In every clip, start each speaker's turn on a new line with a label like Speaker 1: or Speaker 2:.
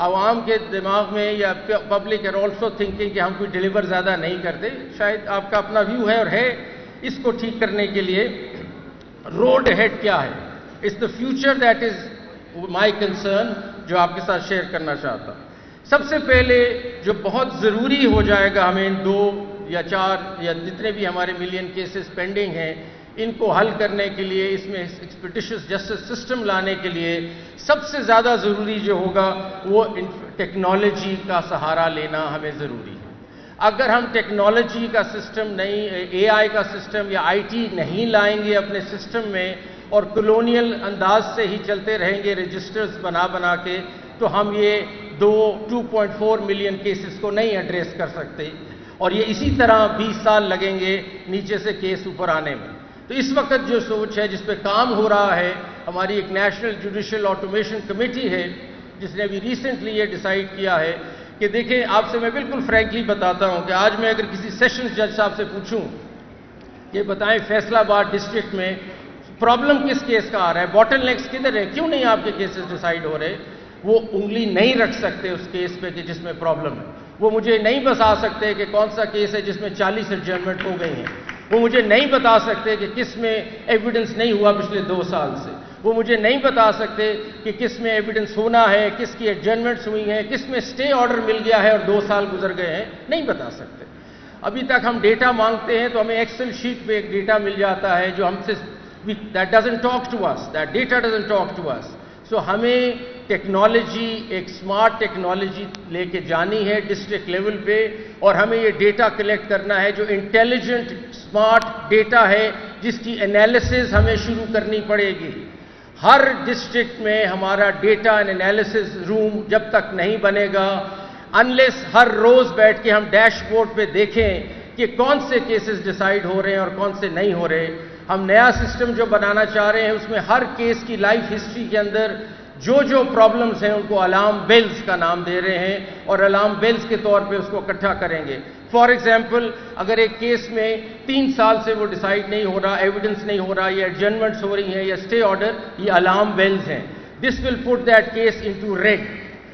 Speaker 1: عوام کے دماغ میں یا پبلک are also thinking کہ ہم کوئی ڈیلیور زیادہ نہیں کرتے. شاید آپ کا اپنا ویو ہے اور ہے. اس کو ٹھیک کرنے کے لیے روڈ ہیڈ کیا ہے؟ It's the future that is my concern جو آپ کے ساتھ شیئر کرنا چاہتا ہوں. سب سے پہلے جو بہت ضروری ہو جائے گا ہمیں 2 یا 4 یا جتنے بھی ہمارے ملین کیسز پینڈنگ ہیں ان کو حل کرنے کے لیے, اس میں ایکسپیڈیشس جسٹس سسٹم لانے کے لیے سب سے زیادہ ضروری جو ہوگا وہ ٹیکنالوجی کا سہارا لینا ہمیں ضروری ہے. اگر ہم ٹیکنالوجی کا سسٹم نہیں, اے آئی کا سسٹم یا آئی ٹی نہیں لائیں گے اپنے سسٹم میں اور کلونیل انداز سے ہی چلتے رہیں گے رجسٹرز بنا کے, تو ہم یہ 2.4 ملین کیسز کو نہیں ایڈریس کر سکتے اور یہ اسی طرح 20 سال لگیں گے نیچے سے کیس اوپر آنے میں. تو اس وقت جو سوچ ہے جس پہ کام ہو رہا ہے, ہماری ایک نیشنل جوڈیشل آٹومیشن کمیٹی ہے جس نے ابھی ریسنٹلی یہ ڈیسائیڈ کیا ہے کہ دیکھیں, آپ سے میں بالکل فرینکلی بتاتا ہوں کہ آج میں اگر کسی سیشنز جج صاحب سے پوچھوں کہ بتائیں فیصل آباد ڈسٹرکٹ میں پرابلم کس کیس کا آ رہا ہے, باٹل نیکس کدھر ہے, کیوں نہیں آپ کے کیسز ڈیسائیڈ ہو رہے, وہ انگلی نہیں رکھ سکتے اس کیس پہ کہ جس میں پرابلم ہے. وہ مجھے نہیں بتا سکتے کہ کون سا کیس ہے جس میں 40 ایڈجرنمنٹ ہو گئی ہیں. وہ مجھے نہیں بتا سکتے کہ کس میں ایویڈنس نہیں ہوا پچھلے 2 سال سے. وہ مجھے نہیں بتا سکتے کہ کس میں ایویڈنس ہونا ہے, کس کی ایڈجرنمنٹس ہوئی ہیں, کس میں اسٹے آرڈر مل گیا ہے اور 2 سال گزر گئے ہیں, نہیں بتا سکتے. ابھی تک ہم ڈیٹا مانگتے ہیں تو ہمیں ایکسل شیٹ پہ ایک ڈیٹا مل جاتا ہے جو ہم سے that doesn't talk to us, that data doesn't talk to us. So ہمیں ٹیکنالوجی, ایک سمارٹ ٹیکنالوجی لے کے جانی ہے ڈسٹرکٹ لیول پہ, اور ہمیں یہ ڈیٹا کلیکٹ کرنا ہے جو انٹیلیجنٹ سمارٹ ڈیٹا ہے جس کی انالیسز ہمیں شروع کرنی پڑے گی. ہر ڈسٹرکٹ میں ہمارا ڈیٹا اینڈ انالیسز روم جب تک نہیں بنے گا, انلیس ہر روز بیٹھ کے ہم ڈیش بورڈ پہ دیکھیں کہ کون سے کیسز ڈیسائیڈ ہو رہے ہیں اور کون سے نہیں ہو رہے. ہم نیا سسٹم جو بنانا چاہ رہے ہیں اس میں ہر کیس کی لائف ہسٹری کے اندر جو پرابلمز ہیں ان کو الارم بیلز کا نام دے رہے ہیں اور الارم بیلز کے طور پہ اس کو اکٹھا کریں گے. فار ایگزامپل, اگر ایک کیس میں 3 سال سے وہ ڈیسائیڈ نہیں ہو رہا, ایویڈنس نہیں ہو رہا, یا ایڈجرنمنٹس ہو رہی ہیں یا اسٹے آرڈر, یہ الارم بیلز ہیں. This will put that case into red.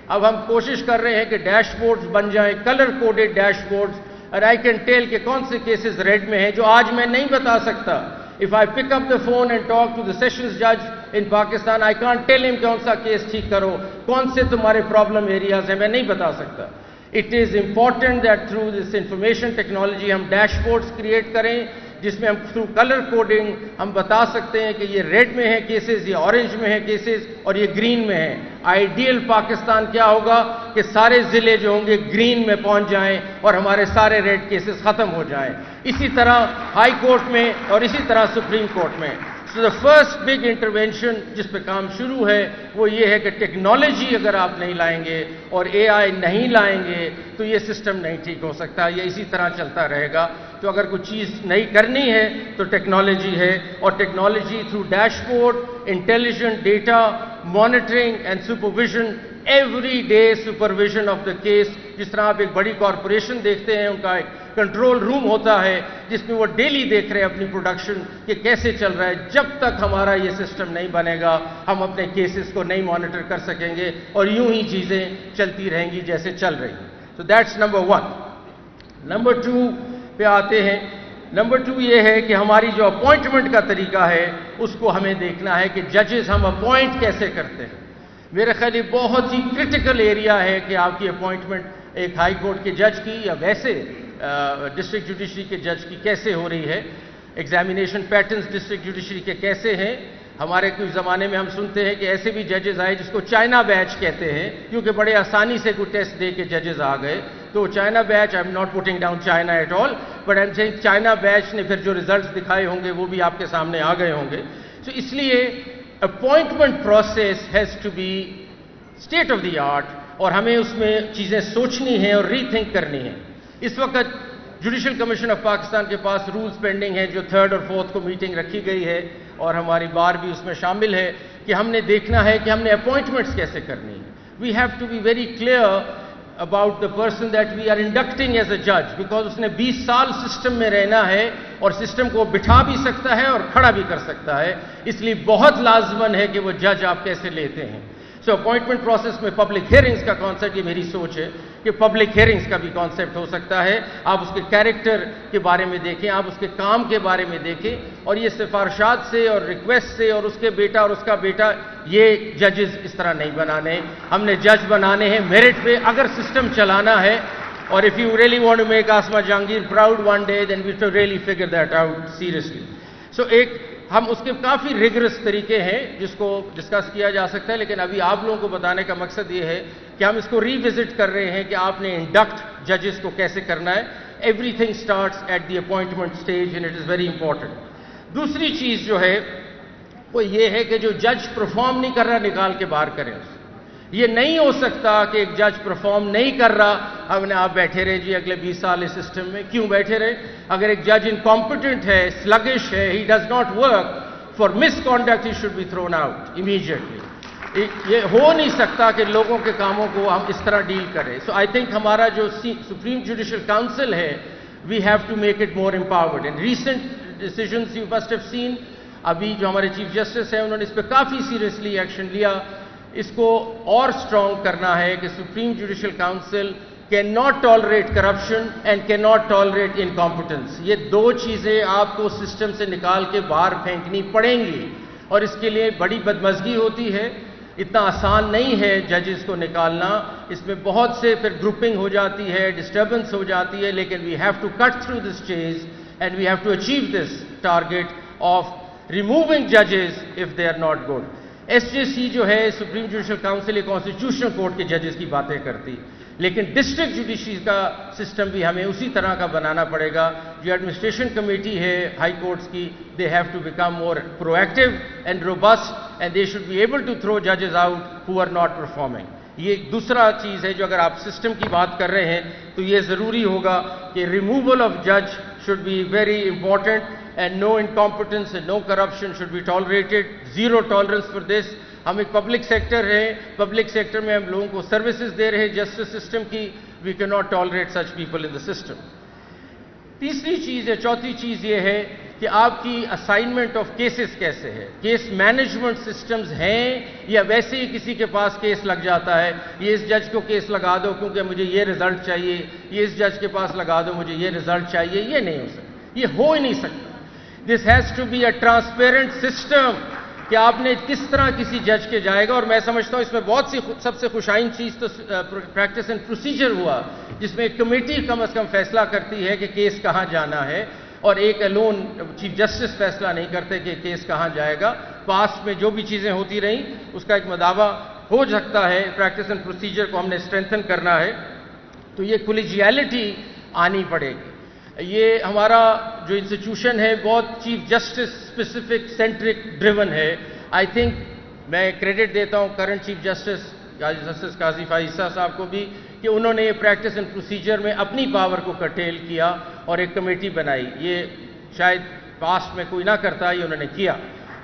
Speaker 1: اب ہم کوشش کر رہے ہیں کہ ڈیش بورڈز بن جائیں, کلر کوڈڈ ڈیش بورڈز, اور آئی کین ٹیل کہ کون سے کیسز ریڈ میں ہیں جو آج میں نہیں بتا سکتا. If I pick up the phone and talk to the sessions judge in Pakistan, I can't tell him کون سا کیس ٹھیک کرو, کون سے تمہارے پرابلم ایریاز ہیں, میں نہیں بتا سکتا. It is important that through this information technology ہم ڈیش بورڈز کریٹ کریں جس میں ہم تھرو کلر کوڈنگ ہم بتا سکتے ہیں کہ یہ ریڈ میں ہے کیسز, یہ اورنج میں ہے کیسز, اور یہ گرین میں ہے. آئیڈیل پاکستان کیا ہوگا کہ سارے ضلع جو ہوں گے گرین میں پہنچ جائیں اور ہمارے سارے ریڈ کیسز ختم ہو جائیں. اسی طرح ہائی کورٹ میں اور اسی طرح سپریم کورٹ میں. سو دا فرسٹ بگ انٹروینشن جس پہ کام شروع ہے وہ یہ ہے کہ ٹیکنالوجی اگر آپ نہیں لائیں گے اور اے آئی نہیں لائیں گے تو یہ سسٹم نہیں ٹھیک ہو سکتا, یہ اسی طرح چلتا رہے گا. تو اگر کوئی چیز نہیں کرنی ہے تو ٹیکنالوجی ہے, اور technology through dash board, intelligent data, monitoring and supervision, every day supervision of the case. جس طرح آپ ایک بڑی کارپوریشن دیکھتے ہیں, ان کا ایک کنٹرول روم ہوتا ہے جس میں وہ ڈیلی دیکھ رہے ہیں اپنی پروڈکشن کہ کیسے چل رہا ہے. جب تک ہمارا یہ سسٹم نہیں بنے گا ہم اپنے کیسز کو نہیں مانیٹر کر سکیں گے, اور یوں ہی چیزیں چلتی رہیں گی جیسے چل رہی ہیں. So that's number 1. Number 2 پہ آتے ہیں. نمبر 2 یہ ہے کہ ہماری جو اپوائنٹمنٹ کا طریقہ ہے اس کو ہمیں دیکھنا ہے کہ ججز ہم اپوائنٹ کیسے کرتے ہیں. میرے خیال یہ بہت ہی کرٹیکل ایریا ہے کہ آپ کی اپوائنٹمنٹ ایک ہائی کورٹ کے جج کی یا ویسے ڈسٹرکٹ جوڈیشری کے جج کی کیسے ہو رہی ہے. ایگزامینیشن پیٹرنز ڈسٹرکٹ جوڈیشری کے کیسے ہیں. ہمارے کچھ زمانے میں ہم سنتے ہیں کہ ایسے بھی ججز آئے جس کو چائنا بیچ کہتے ہیں, کیونکہ بڑے آسانی سے کوئی ٹیسٹ دے کے ججز آ گئے. تو China bench, I'm not putting down China at all, but I'm seeing China bench نے پھر جو ریزلٹس دکھائے ہوں گے وہ بھی آپ کے سامنے آ گئے ہوں گے. سو اس لیے appointment process has to be state of the art, اور ہمیں اس میں چیزیں سوچنی ہیں اور ری تھنک کرنی ہیں. اس وقت جوڈیشل کمیشن آف پاکستان کے پاس رولز پینڈنگ ہیں جو 3rd اور 4th کو میٹنگ رکھی گئی ہے, اور ہماری بار بھی اس میں شامل ہے کہ ہم نے دیکھنا ہے کہ ہم نے اپوائنٹمنٹس کیسے کرنی ہے. We have to be very clear about the person that we are inducting as a جج, بیکاز اس نے 20 سال سسٹم میں رہنا ہے اور سسٹم کو بٹھا بھی سکتا ہے اور کھڑا بھی کر سکتا ہے. اس لیے بہت لازمن ہے کہ وہ جج آپ کیسے لیتے ہیں. سو اپوائنٹمنٹ پروسیس میں پبلک ہیئرنگز کا کانسیپٹ، یہ میری سوچ ہے کہ پبلک ہیئرنگز کا بھی کانسیپٹ ہو سکتا ہے. آپ اس کے کیریکٹر کے بارے میں دیکھیں، آپ اس کے کام کے بارے میں دیکھیں، اور یہ سفارشات سے اور ریکویسٹ سے اور اس کے بیٹا اور اس کا بیٹا، یہ ججز اس طرح نہیں بنانے. ہم نے جج بنانے ہیں میرٹ پہ اگر سسٹم چلانا ہے. اور if you really want to make Asma Jahangir proud one day, then we have to really figure that out seriously. So ہم اس کے کافی ریگرس طریقے ہیں جس کو ڈسکس کیا جا سکتا ہے، لیکن ابھی آپ لوگوں کو بتانے کا مقصد یہ ہے کہ ہم اس کو ری وزٹ کر رہے ہیں کہ آپ نے انڈکٹ ججز کو کیسے کرنا ہے. Everything starts at the appointment stage and it is very important. دوسری چیز جو ہے وہ یہ ہے کہ جو جج پرفارم نہیں کر رہا نکال کے باہر کریں. یہ نہیں ہو سکتا کہ ایک جج پرفارم نہیں کر رہا، اب نے آپ بیٹھے رہے جی اگلے 20 سال اس سسٹم میں. کیوں بیٹھے رہے؟ اگر ایک جج انکمپیٹنٹ ہے، سلگش ہے، he does not work, for misconduct he should be thrown out immediately. یہ ہو نہیں سکتا کہ لوگوں کے کاموں کو ہم اس طرح ڈیل کریں. سو آئی تھنک ہمارا جو سپریم جوڈیشل کاؤنسل ہے، we have to make it more empowered. And recent decisions you must have seen, ابھی جو ہمارے چیف جسٹس ہیں انہوں نے اس پہ کافی سیریسلی ایکشن لیا. اس کو اور اسٹرانگ کرنا ہے کہ supreme judicial council can not tolerate corruption and can not tolerate incompetence. یہ دو چیزیں آپ کو سسٹم سے نکال کے باہر پھینکنی پڑیں گی، اور اس کے لیے بڑی بدمزگی ہوتی ہے. اتنا آسان نہیں ہے ججز کو نکالنا، اس میں بہت سے پھر گروپنگ ہو جاتی ہے، ڈسٹربنس ہو جاتی ہے. لیکن we have to cut through this چیز and we have to achieve this target of removing ججز if they are not good. S J C جو ہے سپریم جوڈیشل کاؤنسل، یہ کانسٹیٹیوشنل کورٹ کے ججز کی باتیں کرتی، لیکن ڈسٹرکٹ جوڈیشری کا سسٹم بھی ہمیں اسی طرح کا بنانا پڑے گا. جو ایڈمنسٹریشن کمیٹی ہے ہائی کورٹس کی، they have to become more proactive and robust and they should be able to throw ججز out who are not performing. یہ ایک دوسرا چیز ہے جو اگر آپ سسٹم کی بات کر رہے ہیں تو یہ ضروری ہوگا کہ ریموول آف جج should be very important, and no incompetence and no corruption should be tolerated. Zero tolerance for this. ہم ایک پبلک سیکٹر ہے، پبلک سیکٹر میں ہم لوگوں کو سروسز دے رہے ہیں جسٹس سسٹم کی. We can not tolerate such people in the system. تیسری چیز یا چوتھی چیز یہ ہے کہ آپ کی اسائنمنٹ آف کیسز کیسے ہے. کیس مینجمنٹ سسٹمز ہیں یا ویسے ہی کسی کے پاس کیس لگ جاتا ہے، یہ اس جج کو کیس لگا دو کیونکہ مجھے یہ رزلٹ چاہیے، یہ اس جج کے پاس لگا دو مجھے یہ رزلٹ چاہیے. یہ نہیں ہو سکتا، یہ ہو ہی نہیں سکتا. This has to be a transparent system کہ آپ نے کس طرح کسی جج کے جائے گا. اور میں سمجھتا ہوں اس میں بہت سی سب سے خوشائن چیز تو پریکٹس اینڈ پروسیجر ہوا، جس میں ایک کمیٹی کم از کم فیصلہ کرتی ہے کہ کیس کہاں جانا ہے، اور ایک الون چیف جسٹس فیصلہ نہیں کرتے کہ کیس کہاں جائے گا. پاسٹ میں جو بھی چیزیں ہوتی رہیں اس کا ایک مداوع ہو سکتا ہے. پریکٹس اینڈ پروسیجر کو ہم نے اسٹرینتھن کرنا ہے، تو یہ کولیجیلٹی آنی پڑے گی. یہ ہمارا جو انسٹیٹیوشن ہے بہت chief justice specific centric driven ہے. آئی تھنک میں کریڈٹ دیتا ہوں کرنٹ چیف جسٹس قاضی فائز صاحب کو بھی کہ انہوں نے یہ پریکٹس اینڈ پروسیجر میں اپنی پاور کو کرٹیل کیا اور ایک کمیٹی بنائی. یہ شاید پاسٹ میں کوئی نہ کرتا، یہ انہوں نے کیا.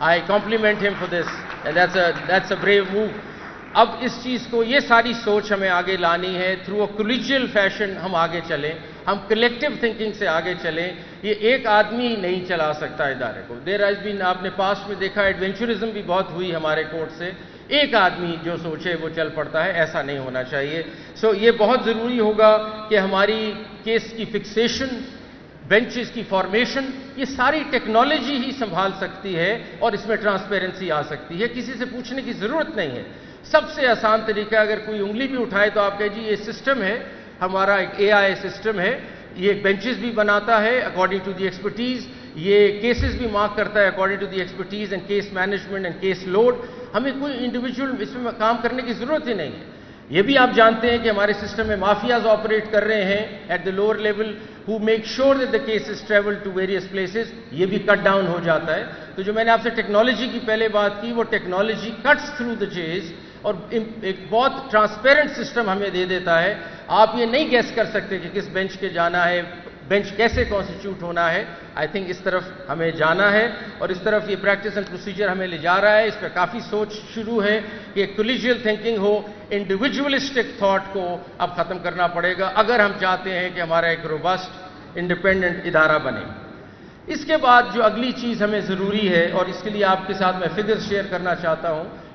Speaker 1: آئی کمپلیمنٹ ہم for this and that's a brave move. اب اس چیز کو، یہ ساری سوچ ہمیں آگے لانی ہے. تھرو اے کولیجیل فیشن ہم آگے چلیں، ہم کلیکٹیو تھنکنگ سے آگے چلیں. یہ ایک آدمی نہیں چلا سکتا ادارے کو. دیر ہیز بین، آپ نے پاسٹ میں دیکھا ایڈونچرزم بھی بہت ہوئی ہمارے کورٹ سے. ایک آدمی جو سوچے وہ چل پڑتا ہے، ایسا نہیں ہونا چاہیے. سو یہ بہت ضروری ہوگا کہ ہماری کیس کی فکسیشن، بینچز کی فارمیشن، یہ ساری ٹیکنالوجی ہی سنبھال سکتی ہے اور اس میں ٹرانسپیرنسی آ سکتی ہے. کسی سے پوچھنے کی ضرورت نہیں ہے. سب سے آسان طریقہ، اگر کوئی انگلی بھی اٹھائے تو آپ کہے جی یہ سسٹم ہے ہمارا، ایک اے آئی سسٹم ہے، یہ بینچز بھی بناتا ہے اکارڈنگ ٹو دی ایکسپرٹیز، یہ کیسز بھی مارک کرتا ہے according to the expertise and case management and case load. ہمیں کوئی انڈیویجول اس میں کام کرنے کی ضرورت ہی نہیں ہے. یہ بھی آپ جانتے ہیں کہ ہمارے سسٹم میں مافیاز آپریٹ کر رہے ہیں at the lower level who make sure that the cases travel to various places. یہ بھی کٹ ڈاؤن ہو جاتا ہے. تو جو میں نے آپ سے ٹیکنالوجی کی پہلے بات کی، وہ ٹیکنالوجی کٹس تھرو دا چیز اور ایک بہت ٹرانسپیرنٹ سسٹم ہمیں دے دیتا ہے. آپ یہ نہیں گیس کر سکتے کہ کس بینچ کے جانا ہے، بینچ کیسے کانسٹیٹیوٹ ہونا ہے. آئی تھنک اس طرف ہمیں جانا ہے اور اس طرف یہ پریکٹس اینڈ پروسیجر ہمیں لے جا رہا ہے. اس پہ کافی سوچ شروع ہے کہ کولیجیل تھنکنگ ہو. انڈیویجولسٹک تھاٹ کو اب ختم کرنا پڑے گا اگر ہم چاہتے ہیں کہ ہمارا ایک روبسٹ انڈیپینڈنٹ ادارہ بنے. اس کے بعد جو اگلی چیز ہمیں ضروری ہے، اور اس کے لیے آپ کے ساتھ میں فگرز شیئر کرنا چاہتا ہوں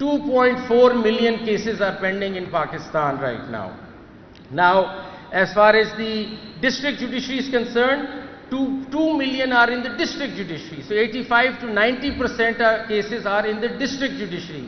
Speaker 1: 2.4 million cases are pending in Pakistan right now. Now, as far as the district judiciary is concerned, 2 million are in the district judiciary. So 85 to 90% cases are in the district judiciary.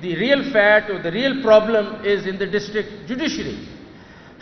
Speaker 1: The real fact or the real problem is in the district judiciary.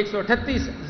Speaker 1: 138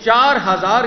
Speaker 1: 4000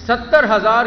Speaker 1: 70,000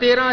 Speaker 1: 13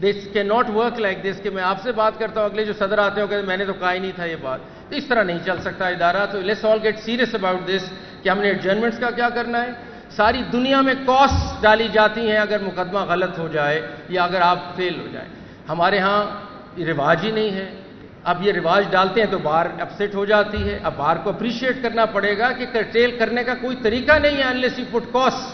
Speaker 1: This cannot work like this کہ میں آپ سے بات کرتا ہوں, اگلے جو صدر آتے ہو کہ میں نے تو کہا ہی نہیں تھا یہ بات. تو اس طرح نہیں چل سکتا ادارہ. تو let's all get serious about this کہ ہم نے ایڈجرنمنٹس کا کیا کرنا ہے. ساری دنیا میں کاسٹ ڈالی جاتی ہیں اگر مقدمہ غلط ہو جائے یا اگر آپ فیل ہو جائیں. ہمارے ہاں یہ رواج ہی نہیں ہے. اب یہ رواج ڈالتے ہیں تو بار اپسیٹ ہو جاتی ہے. اب بار کو اپریشیٹ کرنا پڑے گا کہ کرٹیل کرنے کا کوئی طریقہ نہیں ہے unless you put costs.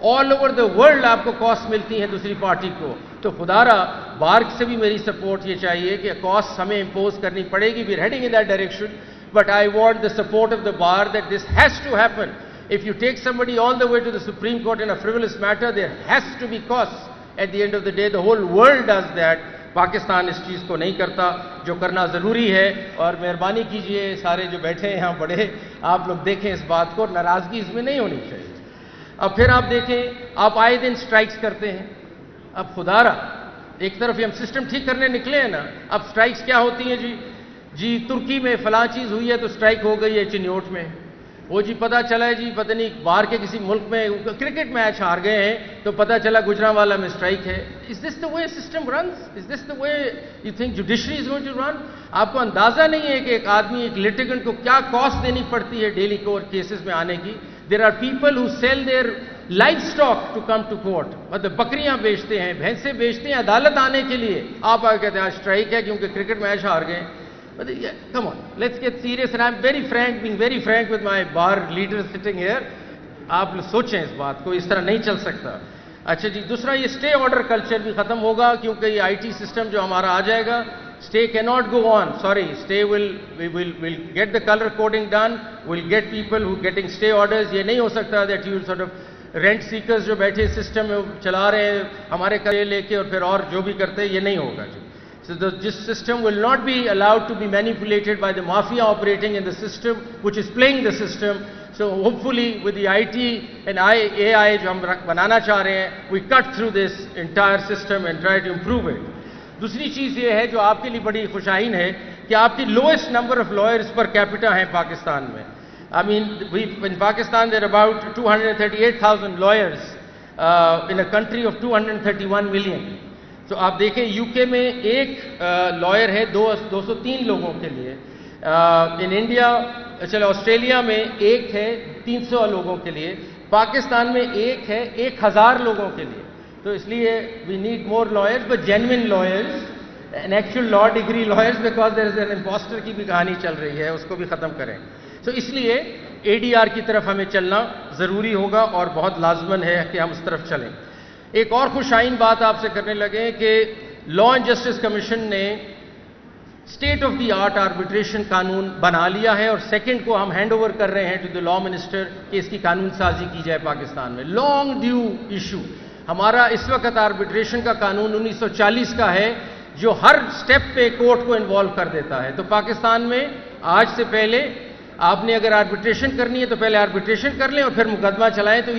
Speaker 1: All over the world آپ کو کاسٹ ملتی ہیں دوسری پارٹی کو. تو خدا را بار سے بھی میری سپورٹ یہ چاہیے کہ کاسٹ ہمیں امپوز کرنی پڑے گی. We are heading in that direction, but I want the support of the bar that this has to happen. If you take somebody all the way to the Supreme Court in a frivolous matter, there has to be costs. At the end of the day, the whole world does that. Pakistan اس چیز کو نہیں کرتا جو کرنا ضروری ہے. اور مہربانی کیجئے سارے جو بیٹھے ہیں یہاں بڑے, آپ لوگ دیکھیں اس بات کو, ناراضگی اس میں نہیں ہونی چاہیے. اب پھر آپ دیکھیں, آپ آئے دن سٹرائکس کرتے ہیں. اب خدا را ایک طرف ہم سسٹم ٹھیک کرنے نکلے ہیں نا. اب سٹرائکس کیا ہوتی ہیں جی ترکی میں فلاں چیز ہوئی ہے تو سٹرائک ہو گئی ہے چنیوٹ میں. وہ جی پتہ چلا ہے جی پتہ نہیں باہر کے کسی ملک میں کرکٹ میچ ہار گئے ہیں تو پتہ چلا گجرانوالہ میں سٹرائک ہے. Is this the way system runs? Is this the way you think judiciary is going to run? آپ کو اندازہ نہیں ہے کہ ایک آدمی, ایک لیٹیگنٹ کو کیا کاسٹ دینی پڑتی ہے ڈیلی کورٹ کیسز میں آنے کی. There are people who cell their life stock to come to court. مطلب بکریاں بیچتے ہیں, بھینسیں بیچتے ہیں عدالت آنے کے لیے. آپ آگے کہتے ہیں آج سٹرائک ہے کیونکہ کرکٹ میچ ہار گئے. Come on, let's get serious, and I'm very frank, being very frank with my bar leaders sitting here. آپ سوچیں اس بات کو, اس طرح نہیں چل سکتا. اچھا جی, دوسرا یہ اسٹے آرڈر کلچر بھی ختم ہوگا کیونکہ یہ آئی ٹی سسٹم جو ہمارا آ جائے گا. Stay cannot go on, sorry, stay will get the color coding done, will get people who getting stay orders. یہ نہیں ہو سکتا that you sort of rent seekers جو بیٹھے سسٹم میں چلا رہے ہیں ہمارے قرضے لے کے اور پھر اور جو بھی کرتے ہیں, یہ نہیں ہوگا جی. So this system will not be allowed to be manipulated by the mafia operating in the system, which is playing the system. So hopefully with the IT and AI جو ہم بنانا چاہ رہے ہیں, we cut through this entire system and try to improve it. دوسری چیز یہ ہے جو آپ کے لیے بڑی خوشائن ہے کہ آپ کی lowest number of lawyers per capita ہیں پاکستان میں. I mean, in Pakistan there are about 238,000 lawyers in a country of 231 million. تو آپ دیکھیں یو کے میں ایک لائر ہے 203 لوگوں کے لیے. ان انڈیا, چلو آسٹریلیا میں ایک ہے 300 لوگوں کے لیے. پاکستان میں ایک ہے 1000 لوگوں کے لیے. تو اس لیے we need more lawyers, but genuine lawyers and actual law degree lawyers, because there is an impostor کی بھی کہانی چل رہی ہے, اس کو بھی ختم کریں. تو اس لیے اے ڈی آر کی طرف ہمیں چلنا ضروری ہوگا اور بہت لازمن ہے کہ ہم اس طرف چلیں. ایک اور خوشائن بات آپ سے کرنے لگے کہ لا اینڈ جسٹس کمیشن نے state of the art arbitration قانون بنا لیا ہے, اور سیکنڈ کو ہم ہینڈ اوور کر رہے ہیں ٹو دی لا منسٹر کہ اس کی قانون سازی کی جائے پاکستان میں. Long due issue. ہمارا اس وقت آربیٹریشن کا قانون 1940 کا ہے جو ہر سٹیپ پہ کورٹ کو انوالو کر دیتا ہے. تو پاکستان میں آج سے پہلے آپ نے اگر آربیٹریشن کرنی ہے تو پہلے آربیٹریشن کر لیں اور پھر مقدمہ چلائیں. تو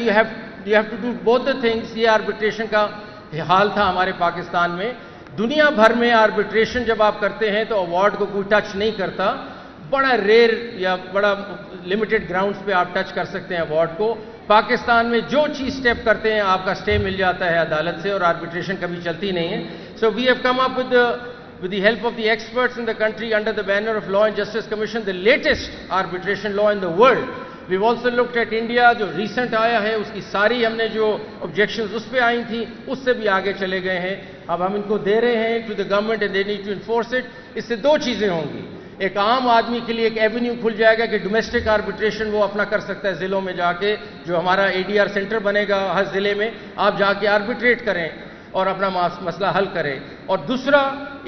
Speaker 1: you have to do both the things. یہ آربیٹریشن کا حال تھا ہمارے پاکستان میں. دنیا بھر میں آربیٹریشن جب آپ کرتے ہیں تو ایوارڈ کو کوئی ٹچ نہیں کرتا. بڑا ریئر یا بڑا لمیٹڈ گراؤنڈز پہ آپ ٹچ کر سکتے ہیں ایوارڈ کو. پاکستان میں جو چیز سٹیپ کرتے ہیں آپ کا سٹے مل جاتا ہے عدالت سے, اور آربیٹریشن کبھی چلتی نہیں ہے. So we have come up with the help of the experts in the country under the banner of Law and Justice Commission, the latest arbitration law in the world. We've also looked at India, جو recent آیا ہے, اس کی ساری ہم نے جو objections اس پہ آئی تھیں اس سے بھی آگے چلے گئے ہیں. اب ہم ان کو دے رہے ہیں to the government and they need to enforce it. اس سے دو چیزیں ہوں گی. ایک عام آدمی کے لیے ایک ایونیو کھل جائے گا کہ ڈومیسٹک آربیٹریشن وہ اپنا کر سکتا ہے ضلعوں میں جا کے, جو ہمارا اے ڈی آر سینٹر بنے گا ہر ضلع میں, آپ جا کے آربیٹریٹ کریں اور اپنا مسئلہ حل کریں. اور دوسرا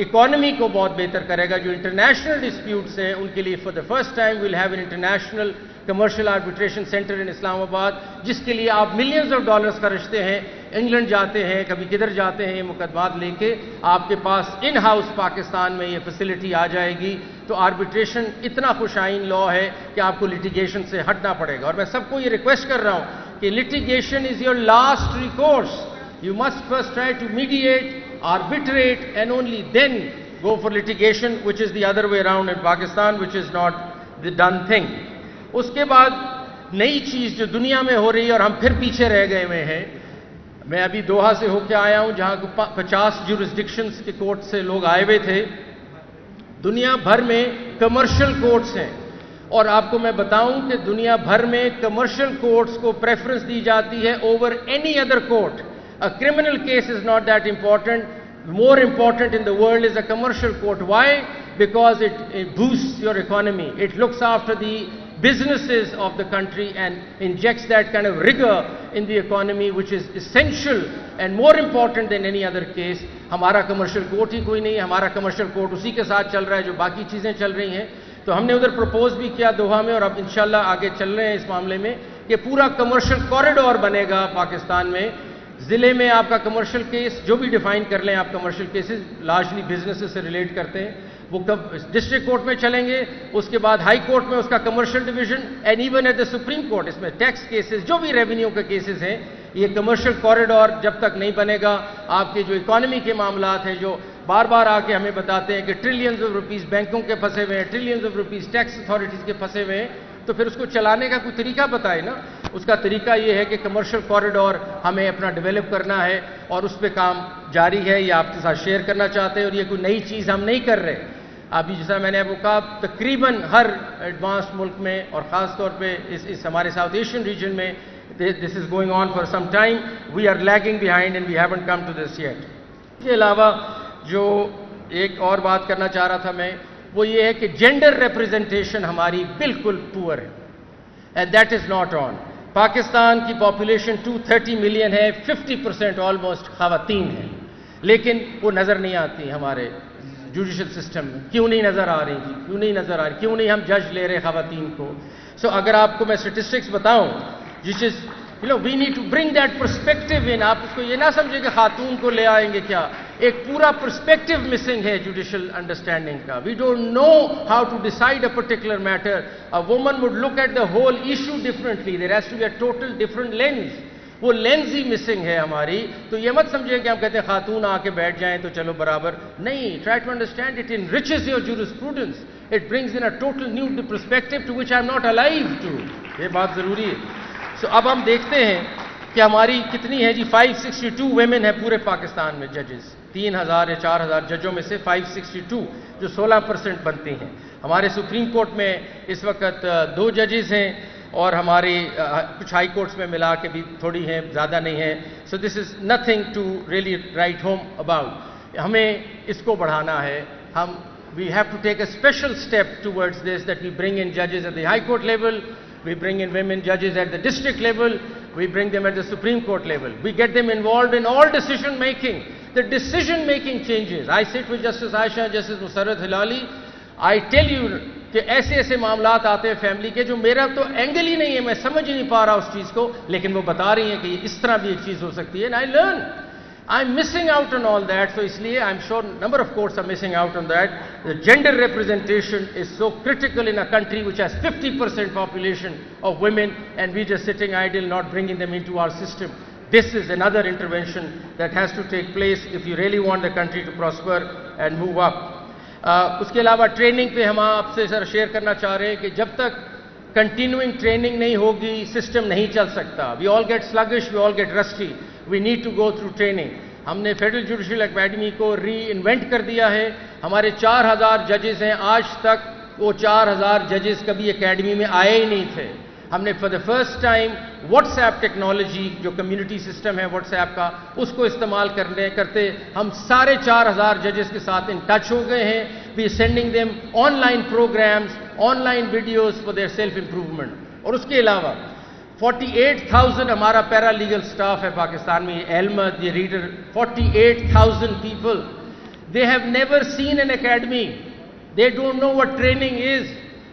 Speaker 1: اکانومی کو بہت بہتر کرے گا. جو انٹرنیشنل ڈسپیوٹس ہیں ان کے لیے for the first time we'll have an international commercial arbitration centre in Islamabad, جس کے لیے آپ ملینز آف ڈالرز خرچتے ہیں, انگلینڈ جاتے ہیں, کبھی کدھر جاتے ہیں, یہ مقدمات لے کے آپ کے پاس ان ہاؤس پاکستان میں یہ فیسلٹی آ جائے گی. تو آربیٹریشن اتنا خوشائن لا ہے کہ آپ کو لٹیگیشن سے ہٹنا پڑے گا. اور میں سب کو یہ ریکویسٹ کر رہا ہوں کہ litigation is your last recourse. You must first try to mediate, arbitrate, and only then go for litigation, which is the other way around in Pakistan, which is not the done thing. اس کے بعد نئی چیز جو دنیا میں ہو رہی ہے اور ہم پھر پیچھے رہ گئے ہوئے ہیں, میں ابھی دوحہ سے ہو کے آیا ہوں جہاں 50 جورسڈکشنز کے کورٹ سے لوگ آئے ہوئے تھے. دنیا بھر میں کمرشل کورٹس ہیں اور آپ کو میں بتاؤں کہ دنیا بھر میں کمرشل کورٹس کو پریفرنس دی جاتی ہے over any other court. A criminal case is not that important. More important in the world is a commercial court. Why? Because it boosts your economy. It looks after the businesses of the country and injects that kind of rigor in the economy, which is essential and more important than any other case. ہمارا commercial court ہی کوئی نہیں ہے. ہمارا commercial court اسی کے ساتھ چل رہا ہے جو باقی چیزیں چل رہی ہیں. تو ہم نے ادھر پرپوز بھی کیا دوحہ میں اور اب انشاءاللہ آگے چل رہے ہیں اس معاملے میں کہ پورا کمرشل کوریڈور بنے گا پاکستان میں. ضلع میں آپ کا کمرشل کیس جو بھی ڈیفائن کر لیں آپ کمرشل کیسز لارجلی بزنس سے ریلیٹ کرتے ہیں وہ ڈسٹرکٹ کورٹ میں چلیں گے. اس کے بعد ہائی کورٹ میں اس کا commercial division and even at the supreme court اس میں ٹیکس کیسز جو بھی ریونیو کے کیسز ہیں. یہ کمرشل کوریڈور جب تک نہیں بنے گا آپ کے جو اکانومی کے معاملات ہیں جو بار بار آ کے ہمیں بتاتے ہیں کہ ٹریلینز آف روپیز بینکوں کے پھنسے ہوئے ہیں, trillions of rupees tax authorities کے پھنسے ہوئے ہیں, تو پھر اس کو چلانے کا کوئی طریقہ بتائے نا. اس کا طریقہ یہ ہے کہ کمرشل کوریڈور ہمیں اپنا ڈیولپ کرنا ہے اور اس پہ کام جاری ہے. یہ آپ کے ساتھ شیئر کرنا چاہتے ہیں اور یہ کوئی نئی چیز ہم نہیں کر رہے. ابھی جیسا میں نے آپ کو کہا تقریباً ہر ایڈوانس ملک میں اور خاص طور پہ اس ہمارے ساؤتھ ایشین ریجن میں this is going on for some time. We are lagging behind and we haven't come to this yet. اس کے علاوہ جو ایک اور بات کرنا چاہ رہا تھا میں وہ یہ ہے کہ جینڈر ریپریزنٹیشن ہماری بالکل پور ہے and that is not on. Pakistan کی پاپولیشن 230 ملین ہے, 50% آلموسٹ خواتین ہیں, لیکن وہ نظر نہیں آتی ہمارے جوڈیشل سسٹم میں. کیوں نہیں نظر آ رہی جی؟ کیوں نہیں نظر آ رہی؟ کیوں نہیں ہم جج لے رہے خواتین کو؟ سو اگر آپ کو میں اسٹیٹسٹکس بتاؤں جس as we need to bring that perspective in. آپ اس کو یہ نہ سمجھے کہ خاتون کو لے آئیں گے کیا. ایک پورا پرسپیکٹو مسنگ ہے جوڈیشل انڈرسٹینڈنگ کا. We don't know how to decide a particular matter. A woman would look at the whole issue differently. There has to be a total different lens. وہ لینس ہی missing ہے ہماری. تو یہ مت سمجھے کہ ہم کہتے ہیں خاتون آ کے بیٹھ جائیں تو چلو برابر نہیں. Try to understand it enriches your jurisprudence. It brings in a total new perspective to which I'm not alive to. یہ بات ضروری ہے. سو اب ہم دیکھتے ہیں کہ ہماری کتنی ہے جی 562 ویمن ہے پورے پاکستان میں ججز. 3000 یا 4000 ججوں میں سے 562 جو 16% بنتی ہیں. ہمارے سپریم کورٹ میں اس وقت 2 ججز ہیں اور ہماری کچھ ہائی کورٹس میں ملا کے بھی تھوڑی ہیں, زیادہ نہیں ہیں. So this is nothing to really write home about. ہمیں اس کو بڑھانا ہے. we have to take a special step towards this, that we bring in judges at the high court level, we bring in women judges at the district level, we bring them at the Supreme Court level. We get them involved in all decision making. The decision making changes. I sit with Justice Aisha and Justice Musarrat Hilali. I tell you کہ ایسے ایسے معاملات آتے ہیں family کے جو میرا تو اینگل ہی نہیں ہے, میں سمجھ ہی نہیں پا رہا اس چیز کو, لیکن وہ بتا رہی ہیں کہ اس طرح بھی ایک چیز ہو سکتی ہے. And I learn. I'm missing out on all that. So isliye I'm sure number of courts are missing out on that. The gender representation is so critical in a country which has 50% population of women, and we're just sitting idle, not bringing them into our system. This is another intervention that has to take place if you really want the country to prosper and move up. اس کے علاوہ training پہ ہم آپ سے سر share کرنا چاہ رہے ہیں کہ جب تک کنٹینیوئنگ ٹریننگ نہیں ہوگی سسٹم نہیں چل سکتا. We all get sluggish, we all get rusty. We need to go through training. ہم نے فیڈرل جوڈیشل اکیڈمی کو ری انوینٹ کر دیا ہے. ہمارے 4000 ججز ہیں. آج تک وہ 4000 ججز کبھی اکیڈمی میں آئے ہی نہیں تھے. ہم نے for the first time what's app technology جو کمیونٹی سسٹم ہے واٹس ایپ کا, اس کو استعمال کرتے ہم سارے 4000 ججز کے ساتھ ان ٹچ ہو گئے ہیں. We sending them online programmes, online videos for their self improvement. اور اس کے علاوہ 48,000 ہمارا پیرا لیگل سٹاف ہے پاکستان میں. یہ علمت, یہ reader, 48,000 people. They have never seen an academy. They don't know what training is.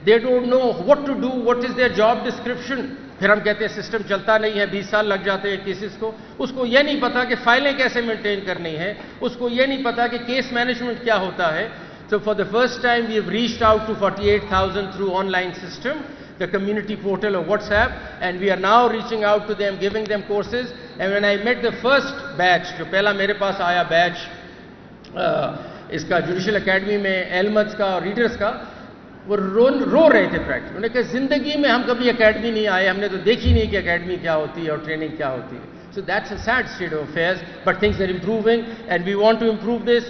Speaker 1: They don't know what to do, what is their job description. پھر ہم کہتے ہیں سسٹم چلتا نہیں ہے, 20 سال لگ جاتے ہیں کیسز کو. اس کو یہ نہیں پتا کہ فائلیں کیسے مینٹین کرنی ہے, اس کو یہ نہیں پتا کہ کیس مینجمنٹ کیا ہوتا ہے. So for the first time we have reached out to 48,000 through online system, the community portal of WhatsApp, and we are now reaching out to them, giving them courses. And when I met the first batch, جو پہلا میرے پاس آیا بیچ اس کا judicial academy میں علمت کا اور readers کا, وہ رو رہے تھے پریکٹس. انہوں نے کہا زندگی میں ہم کبھی اکیڈمی نہیں آئے, ہم نے تو دیکھی نہیں کہ اکیڈمی کیا ہوتی ہے اور ٹریننگ کیا ہوتی ہے. So that's a sad state of affairs, but things are improving and we want to improve this.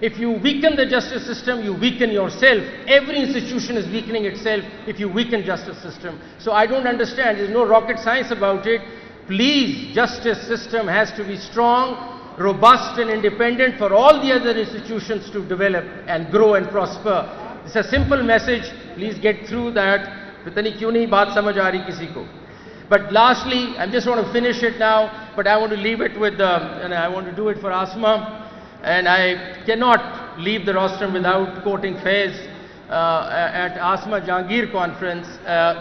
Speaker 1: If you weaken the justice system, you weaken yourself. Every institution is weakening itself if you weaken justice system. So I don't understand. There's no rocket science about it. Please, justice system has to be strong, robust and independent for all the other institutions to develop and grow and prosper. It's a simple message. Please get through that. Pata nahi kyun nahi baat samajh aa rahi kisi ko. But lastly, I just want to finish it now, but I want to leave it with, and I want to do it for Asma. And I cannot leave the rostrum without quoting Faiz at Asma Jahangir conference.